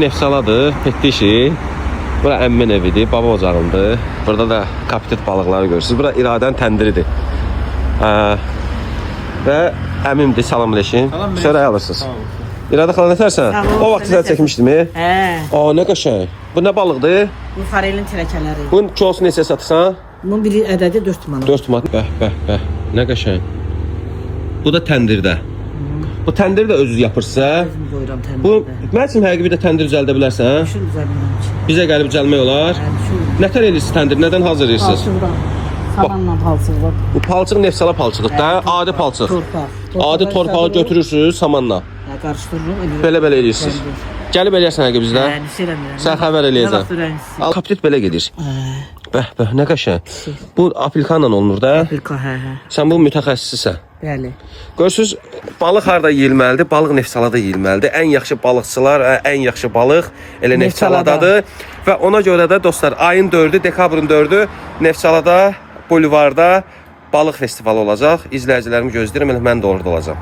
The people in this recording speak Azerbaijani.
Neftçaladır, petli işi. Bura əmmin evidir, baba ocağındır. Burada da kapitet balıqları görürsünüz. Bura İradənin təndiridir. Və əmimdir, salam leşin. Şöyle alırsınız. İradə xala nətərsən? O vaxt sizə çəkmişdim. Aa, nə qəşəng. Bu nə balıqdır? Bu farelin çirəkələri. Bunun kilosu neçə satırsan? Bunun biri ədədi 4 manat. 4 manat. Bəh. Nə qəşəng. Bu da təndirdə. Bu təndir də özünüz yapırsınızsa. Özüm qoyuram təndirdə. Bu mənim üçün həqiqi bir də təndir düzəldə bilərsən. Şu düzəldirəm. Bizə gəlib düzəlmək olar. Nətər edirsiniz təndir? Nədən hazırlayırsınız? Palçıqdan. Samanla palçıqdan. Bu palçıq neftçala palçıqdır da, adi palçıq. Torpaq. Adi torpağı götürürsünüz samanla. Qarışdırırım. Belə edirsiniz. Gəlib eləyərsən həqiqi bizdə. Sən xəbər eləyəcəksən. Al kapitet belə gedir. Bəh, nə qəşəng. Bu apilkanla olunur da. Apilka, hə. Sən bu mütəxəssissən. Bəli. Görürsüz, balıq harda yeyilməlidir? Balıq neftçalada yeyilməlidir. Ən yaxşı balıqçılar, ən yaxşı balıq elə neftçaladadır. Və ona görə də dostlar, ayın 4-ü, dekabrın 4-ü Neftçalada, Bulvarda balıq festivalı olacaq. İzləyicilərimi gözləyirəm, mən də orada olacağam.